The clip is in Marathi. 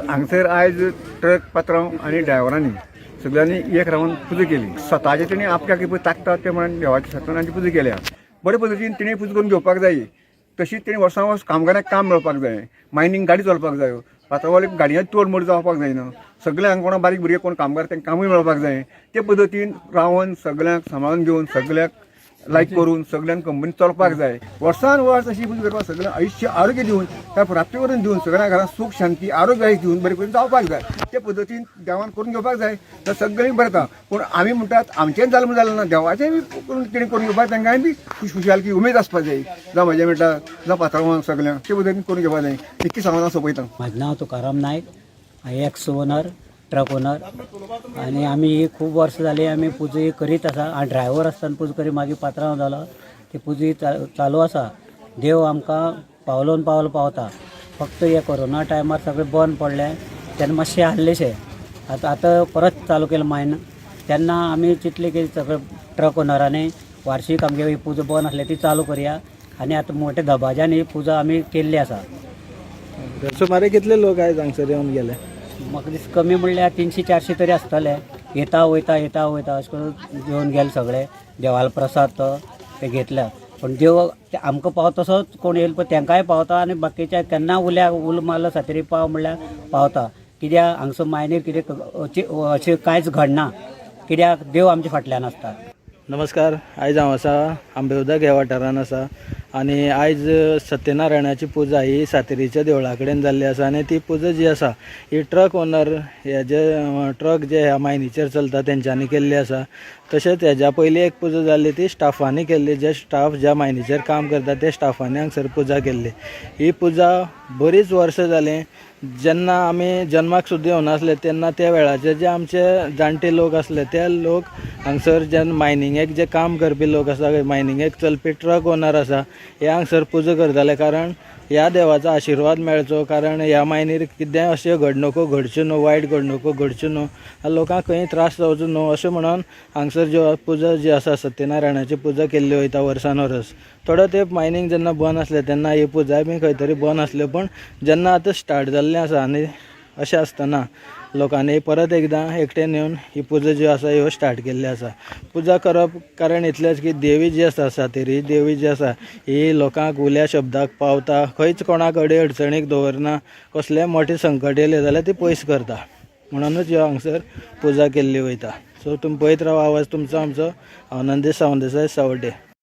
हांगसर आयज ट्रक पात्रांव आनी ड्रायव्हरांनी सगळ्यांनी एक रावन पुजा केली. स्वताचे तेणी आपल्या पळय ताकता ते म्हणून देवाच्या सत्संगाची पुजा केल्या. बरे पद्दतीन तेणी पुजा करून घेवपाक जाय. तशीच तेणी वर्सां वर्स कामगारांक काम मेळपाक जाय. मायनिंग गाडी चलपाक जाय. पात्रांवाले गाडयांची तोड मोड जावपाक जायना. सगळे हांगा कोणा बारीक भुरगे कोण कामगार तांकां कामूय मेळपाक जाय. ते पद्दतीन रावन सगळ्यांक सांबाळून घेवन सगळ्याक लायक करून सगळ्यांक कंपनी चलपाक जाय. वर्सान वर्स अशी पुजा करपाक सगळ्यांक आयुश्य आरोग्य दिवन त्या प्राप्ती करून दिवन सगळ्या घरांत सुख शांती आरोग्य दिवन बरे करून जावपाक जाय. ते पद्दतीन देवान करून घेवपाक जाय. तर सगळीं बरें जाता. पूण आमी म्हणटात आमचेंच जालें म्हणून जालें ना. देवाचें बी तेणी करून घेवपाक तांकांय बी खुशखुशालकी उमेद आसपाक जाय. जावं म्हाजें म्हणटा जावं पात्रांवांक सगळ्यांक ते पद्दतीन करून घेवपाक जाय. इतकी सांगून सोंपयता. म्हाजें नांव तुकाराम नायक. एक्स ओनर ट्रक ओनर आनी आमी खूब वर्सां जालीं आमी पुजा करीत आसा. हांव ड्रायव्हर आसतना पुजा करी मागीर पात्रांव जालो. ती पुजा चालू आसा. देव आमकां पावलोवन पावता. फक्त हे कोरोना टायमार सगळें बंद पडलें तेन्ना मातशें आहलेशें. आतां परत चालू केलें मायन. तेन्ना आमी चिंतलें की सगळें ट्रक ओनरांनी वार्षिक आमगे ही पुजा बंद आसली ती चालू करया. आनी आतां मोठ्या दबाज्यान ही पुजा आमी केल्ली आसा. सुमारे कितले लोक आयज हांगसर येवन गेले? म्हाका दिसता कमी म्हणल्यार 300-400 तरी आसतले. येता वयता अशें करून घेवन गेले सगळे. देवालो प्रसाद तो ते घेतल्या. पण देव आमकां पावता तसोच कोण येयला पळय तांकांय पावता आनी बाकीच्या केन्ना उल मारलो सातेरी पाव म्हणल्यार पावता. कित्याक हांगसर मायनीर कितें अशें कांयच घडना. कित्याक देव आमच्या फाटल्यान आसता. नमस्कार. आयज हांव आसा आंबेवदक ह्या वाठारान आसा आनी आयज सत्यनारायणाची पुजा ही सातेरीच्या देवळा कडेन जाल्ली आसा. आनी ती पुजा जी आसा ही ट्रक ओनर हे जे ट्रक जे ह्या मायनीचेर चलता तेंच्यांनी केल्ली आसा. तशेंच हेज्या पयलीं एक पुजा जाल्ली ती स्टाफांनी केल्ली. जे स्टाफ ज्या मायनीचेर काम करता ते स्टाफांनी हांगसर पुजा केल्ली. ही पुजा बरीच वर्सां जालीं. जेन्ना आमी जन्माक सुद्दां येवनासले तेन्ना त्या वेळाचे जे आमचे जाणटे लोक आसले ते लोक हांगसर जेन्ना मायनिंगेक जे काम करपी लोक आसा मायनिंगेक चलपी ट्रक ओनर आसा हे हांगसर पुजा करताले. कारण ह्या देवाचो आशिर्वाद मेळचो. कारण ह्या मायनीर कितेंय अश्यो घडणुको घडच्यो न्हू, वायट घडणुको घडच्यो न्हू, लोकांक खंय त्रास जावचो न्हू अशें म्हणून हांगसर ज्यो पुजा जी आसा सत्यनारायणाची पुजा केल्ली वयता वर्सान वरस. थोडो तेंप मायनींग जेन्ना बंद आसलें तेन्ना ही पुजाय बी खंय तरी बंद आसल्यो. पण जेन्ना आतां स्टार्ट जाल्लें आसा आनी अशें आसतना लोकांनी परत एकदां एकटेन येवन ही पुजा जी आसा ह्यो स्टार्ट केल्ली आसा. पुजा करप कारण इतलेंच की देवी जी आसा सातेरी देवी जी आसा ही लोकांक उल्या शब्दाक पावता. खंयच कोणाक अडी अडचणीक दवरना. कसलेंय मोठे संकट येयलें जाल्यार ती पयस करता. म्हणूनच ह्यो हांगसर पुजा केल्ली वयता. सो तुमी पळयत रावा आवाज तुमचो आमचो आनंदी सावंतसाय सावड्डे.